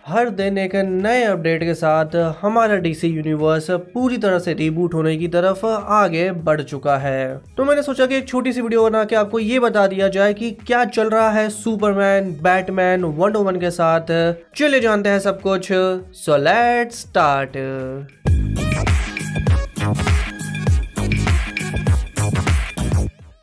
हर दिन एक नए अपडेट के साथ हमारा डीसी यूनिवर्स पूरी तरह से रीबूट होने की तरफ आगे बढ़ चुका है। तो मैंने सोचा कि एक छोटी सी वीडियो बना के आपको ये बता दिया जाए कि क्या चल रहा है सुपरमैन, बैटमैन, वंडर वुमन के साथ। चलिए जानते हैं सब कुछ। So let's start.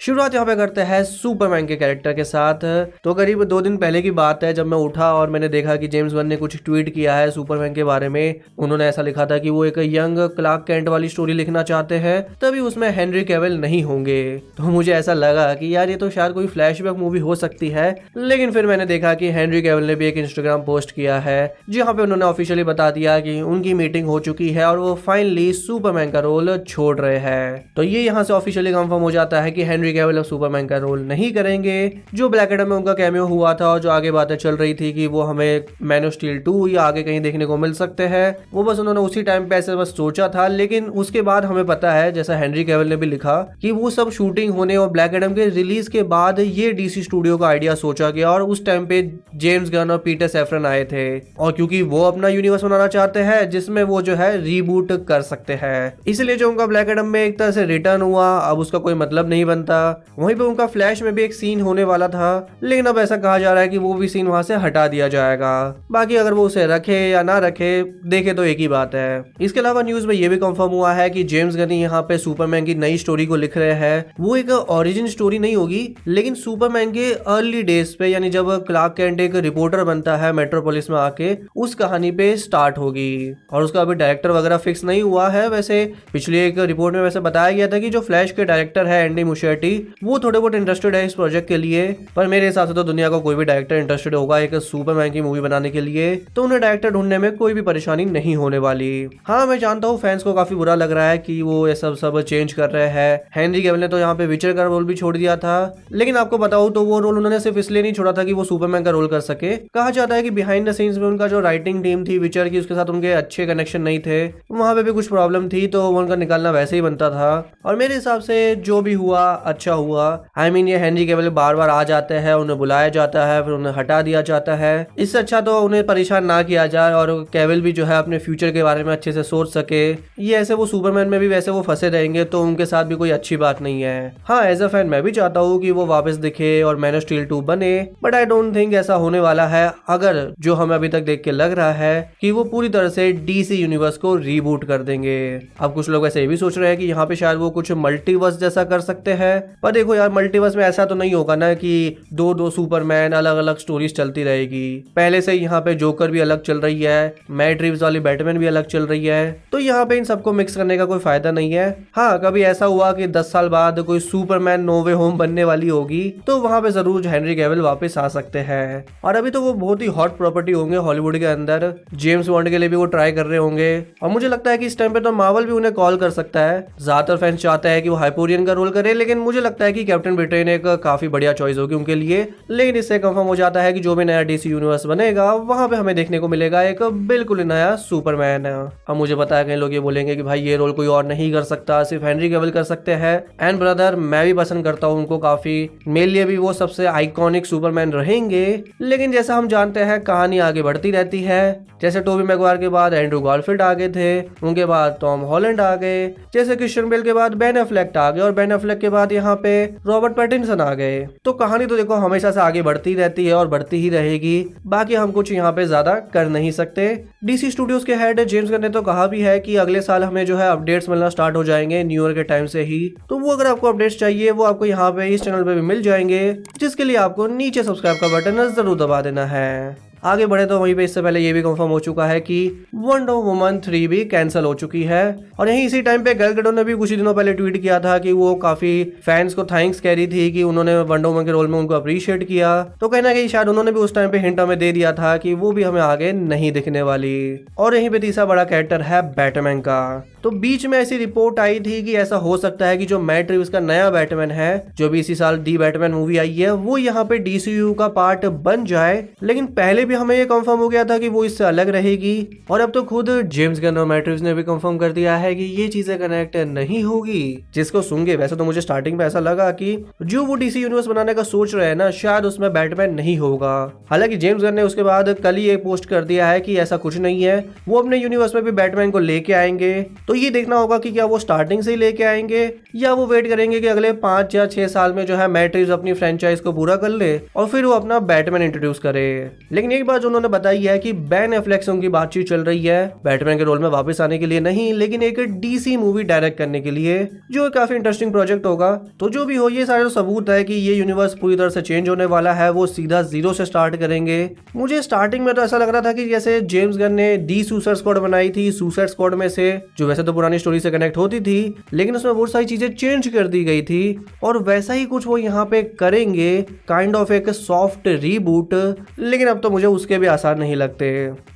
शुरुआत यहाँ पे करते हैं सुपरमैन के कैरेक्टर के साथ। तो करीब 2 दिन पहले की बात है जब मैं उठा और मैंने देखा कि जेम्स गन ने कुछ ट्वीट किया है सुपरमैन के बारे में। उन्होंने ऐसा लिखा था कि वो एक यंग क्लार्क कैंट वाली स्टोरी लिखना चाहते हैं, तभी उसमें हेनरी कैविल नहीं होंगे। तो मुझे ऐसा लगा कि यार ये तो शायद कोई फ्लैशबैक मूवी हो सकती है, लेकिन फिर मैंने देखा कि हेनरी कैविल ने भी एक इंस्टाग्राम पोस्ट किया है जहाँ पे उन्होंने ऑफिशियली बता दिया कि उनकी मीटिंग हो चुकी है और वो फाइनली सुपरमैन का रोल छोड़ रहे हैं। तो ये यहाँ से ऑफिशियली कंफर्म हो जाता है कि हेनरी कैविल अब सुपरमैन का रोल नहीं करेंगे। जो ब्लैक एडम में उनका कैमियो हुआ था और जो आगे बातें चल रही थी कि वो हमें मैन ऑफ स्टील 2 या आगे कहीं देखने को मिल सकते हैं, वो बस उन्होंने उसी टाइम पे ऐसे बस सोचा था। लेकिन उसके बाद हमें पता है, जैसा हेनरी कैविल ने भी लिखा, कि वो सब शूटिंग होने और ब्लैक एडम के रिलीज के बाद ये डीसी स्टूडियो का आइडिया सोचा गया और उस टाइम पे जेम्स गन और पीटर सैफरन आए थे। और क्योंकि वो अपना यूनिवर्स बनाना चाहते हैं जिसमें वो जो है रीबूट कर सकते हैं, इसलिए जो उनका ब्लैक एडम में एक तरह से रिटर्न हुआ अब उसका कोई मतलब नहीं बनता। वहीं पे उनका फ्लैश में भी एक सीन होने वाला था, लेकिन अब ऐसा कहा जा रहा है कि वो भी सीन वहां से हटा दिया जाएगा। बाकी अगर वो उसे रखे या ना रखे, देखे तो एक ही बात है। इसके अलावा न्यूज में ये भी कंफर्म हुआ है कि जेम्स गन यहाँ पे सुपरमैन की नई स्टोरी को लिख रहे हैं। वो एक ओरिजिन स्टोरी नहीं होगी, लेकिन सुपरमैन के अर्ली डेज पे, यानी जब क्लार्क कैंट एक रिपोर्टर बनता है मेट्रोपोलिस में आके, उस कहानी पे स्टार्ट होगी। और उसका अभी डायरेक्टर वगैरह फिक्स नहीं हुआ है। वैसे पिछली एक रिपोर्ट में वैसे बताया गया था कि जो फ्लैश के डायरेक्टर है एंडी मुशिएटी, वो थोड़े बहुत इंटरेस्टेड है इस प्रोजेक्ट के लिए। पर मेरे हिसाब से तो दुनिया का कोई भी डायरेक्टर इंटरेस्टेड होगा एक सुपरमैन की मूवी बनाने के लिए, तो उन्हें डायरेक्टर ढूंढने में कोई भी परेशानी नहीं होने वाली। हाँ, मैं जानता हूँ फैंस को काफी बुरा लग रहा है कि वो ये सब चेंज कर रहे हैं। हेनरी कैविल ने तो यहाँ पे विचर का रोल भी छोड़ दिया था, लेकिन आपको बताऊं तो वो रोल उन्होंने सिर्फ इसलिए नहीं छोड़ा था कि वो सुपरमैन का रोल कर सके। कहा जाता है कि बिहाइंड द सीन्स में उनका जो राइटिंग टीम थी विचर की, उसके साथ उनके अच्छे कनेक्शन नहीं थे, वहां पे भी कुछ प्रॉब्लम थी, तो उनका निकालना वैसे ही बनता था। और मेरे हिसाब से जो भी हुआ अच्छा हुआ। आई मीन ये हेनरी कैविल बार बार आ जाते हैं, उन्हें बुलाया जाता है, फिर उन्हें हटा दिया जाता है। इससे अच्छा तो उन्हें परेशान ना किया जाए और कैविल भी जो है अपने फ्यूचर के बारे में अच्छे से सोच सके। ये ऐसे वो सुपरमैन में भी वैसे वो फंसे रहेंगे तो उनके साथ भी कोई अच्छी बात नहीं है। हाँ, एज अ फैन मैं भी चाहता हूँ कि वो वापस दिखे और मैन ऑफ स्टील 2 बने, बट आई डोंट थिंक ऐसा होने वाला है। अगर जो हमें अभी तक देख के लग रहा है कि वो पूरी तरह से डीसी यूनिवर्स को रीबूट कर देंगे। अब कुछ लोग ऐसे भी सोच रहे हैं कि यहाँ पे शायद वो कुछ मल्टीवर्स जैसा कर सकते हैं। पर देखो यार, मल्टीवर्स में ऐसा तो नहीं होगा ना कि दो सुपरमैन अलग अलग स्टोरीज चलती रहेगी। पहले से यहाँ पे जोकर भी अलग चल रही है, मैट रिव्स वाली बैटमैन भी अलग चल रही है, तो यहाँ पे इन सबको मिक्स करने का कोई फायदा नहीं है। हाँ, कभी ऐसा हुआ कि 10 साल बाद कोई सुपरमैन नो वे होम बनने वाली होगी, तो वहां पे जरूर हेनरी कैविल वापस आ सकते हैं। और अभी तो वो बहुत ही हॉट प्रॉपर्टी होंगे हॉलीवुड के अंदर। जेम्स बॉन्ड के लिए भी वो ट्राई कर रहे होंगे और मुझे लगता है कि इस टाइम पे तो मार्वल भी उन्हें कॉल कर सकता है। ज्यादातर फैंस चाहते हैं कि वो हाइपोरियन का रोल करे, लेकिन मुझे लगता है कि कैप्टन ब्रिटेन एक काफी बढ़िया चॉइस होगी उनके लिए। लेकिन इससे कंफर्म हो जाता है कि जो भी नया डीसी यूनिवर्स बनेगा वहां पे हमें देखने को मिलेगा एक बिल्कुल नया सुपरमैन। अब मुझे पता है कई लोग ये बोलेंगे कि भाई ये रोल कोई और नहीं कर सकता, सिर्फ हेनरी कैविल कर सकते हैं। एंड ब्रदर, मैं भी पसंद करता हूँ उनको काफी, मेरे लिए भी वो सबसे आइकॉनिक सुपरमैन रहेंगे। लेकिन जैसा हम जानते हैं कहानी आगे बढ़ती रहती है। जैसे टोबी मैगवायर के बाद एंड्रू गारफील्ड आ गए थे, उनके बाद टॉम हॉलैंड आ गए, जैसे क्रिश्चियन बेल के बाद बेन एफ्लेक आ गए और बेन एफ्लेक के बाद यहाँ पे रॉबर्ट पैटिंसन आ गए। तो कहानी तो देखो हमेशा से आगे बढ़ती रहती है और बढ़ती ही रहेगी। बाकी हम कुछ यहाँ पे ज्यादा कर नहीं सकते। डीसी स्टूडियोज के हेड जेम्स गन ने तो कहा भी है कि अगले साल हमें जो है अपडेट्स मिलना स्टार्ट हो जाएंगे न्यू ईयर के टाइम से ही। तो वो अगर आपको अपडेट्स चाहिए वो आपको यहाँ पे इस चैनल पे भी मिल जाएंगे, जिसके लिए आपको नीचे सब्सक्राइब का बटन जरूर दबा देना है। आगे बढ़े तो वहीं पे इससे पहले ये भी कंफर्म हो चुका है कि वंडर वुमन 3 भी कैंसिल हो चुकी है। और यहीं इसी टाइम पे गैल गैडोट ने भी कुछ दिनों पहले ट्वीट किया था कि वो काफी फैंस को थैंक्स कह रही थी कि उन्होंने वंडर वुमन के रोल में उनको अप्रिशिएट किया। तो कहना कि शायद उन्होंने भी उस टाइम पे हिंट हमें दे दिया था कि वो भी हमें आगे नहीं दिखने वाली। और यहीं पे तीसरा बड़ा कैरेक्टर है बैटमैन का। तो बीच में ऐसी रिपोर्ट आई थी कि ऐसा हो सकता है कि जो मैट रिव्स का नया बैटमैन है, जो भी इसी साल दी बैटमैन मूवी आई है, वो यहाँ पे डीसीयू का पार्ट बन जाए। लेकिन पहले भी हमें ये कंफर्म हो गया था कि वो इससे अलग रहेगी, और अब तो खुद जेम्स गन और मैट रिव्स ने भी कंफर्म कर दिया है कि ये चीजें कनेक्ट नहीं होगी। जिसको सुन के वैसे तो मुझे स्टार्टिंग में ऐसा लगा कि जो वो डीसी यूनिवर्स बनाने का सोच रहे हैं ना, शायद उसमें बैटमैन नहीं होगा। हालांकि जेम्स गन ने उसके बाद कल ही एक पोस्ट कर दिया है कि ऐसा कुछ नहीं है, वो अपने यूनिवर्स में भी बैटमैन को लेके आएंगे। तो ये देखना होगा कि क्या वो स्टार्टिंग से ही लेके आएंगे या वो वेट करेंगे कि अगले 5 या 6 साल में जो है मैट रिव्स अपनी फ्रेंचाइज को पूरा कर ले और फिर वो अपना बैटमैन इंट्रोड्यूस करे। लेकिन एक बात जो उन्होंने बताई है कि बेन एफ्लेक से उनकी बातचीत चल रही है बैटमैन के रोल में वापस आने के लिए नहीं, लेकिन एक डीसी मूवी डायरेक्ट करने के लिए, जो काफी इंटरेस्टिंग प्रोजेक्ट होगा। तो जो भी हो, ये सारे सबूत है कि ये यूनिवर्स पूरी तरह से चेंज होने वाला है, वो सीधा जीरो से स्टार्ट करेंगे। मुझे स्टार्टिंग में तो ऐसा लग रहा था कि जैसे जेम्स गन ने दी सुसाइड स्क्वाड बनाई थी, सुसाइड स्क्वाड में से जो वैसे तो पुरानी स्टोरी से कनेक्ट होती थी, लेकिन उसमें बहुत सारी चीजें चेंज कर दी गई थी, और वैसा ही कुछ वो यहाँ पे करेंगे, काइंड ऑफ एक सॉफ्ट रीबूट। लेकिन अब तो मुझे उसके भी आसार नहीं लगते।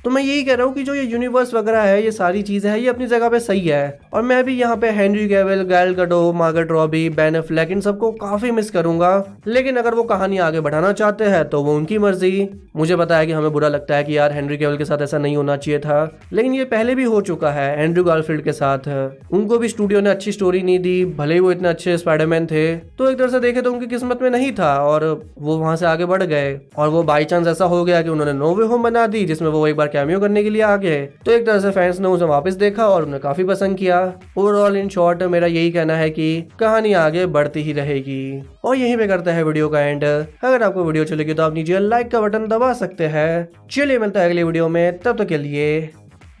तो मैं यही कह रहा हूँ कि जो ये यूनिवर्स वगैरह है, ये सारी चीजें है, ये अपनी जगह पे सही है, और मैं भी यहाँ पे Henry Cavill, Gal Gadot, Margaret Robbie, Ben Affleck, इन सबको काफी मिस करूंगा। लेकिन अगर वो कहानी आगे बढ़ाना चाहते हैं तो वो उनकी मर्जी। मुझे पता है कि हमें बुरा लगता है कि यार हेनरी कैविल के साथ ऐसा नहीं होना चाहिए था, लेकिन ये पहले भी हो चुका है एंड्रू गारफील्ड के साथ। उनको भी स्टूडियो ने अच्छी स्टोरी नहीं दी, भले ही वो इतने अच्छे स्पाइडरमैन थे। तो एक तरह से देखे तो उनकी किस्मत में नहीं था, और वो वहां से आगे बढ़ गए, और वो बाई चांस ऐसा हो गया कि उन्होंने नो वे होम बना दी, जिसमें वो एक बार कैमियो करने के लिए आ गए। तो एक तरह से फैंस ने उसे वापस देखा और उन्हें काफी पसंद किया। ओवरऑल इन शॉर्ट मेरा यही कहना है कि कहानी आगे बढ़ती ही रहेगी। और यहीं पे करते हैं वीडियो का एंड। अगर आपको वीडियो अच्छी लगी तो आप नीचे लाइक का बटन दबा सकते हैं। चलिए मिलता है अगली वीडियो में, तब तक के लिए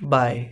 बाय।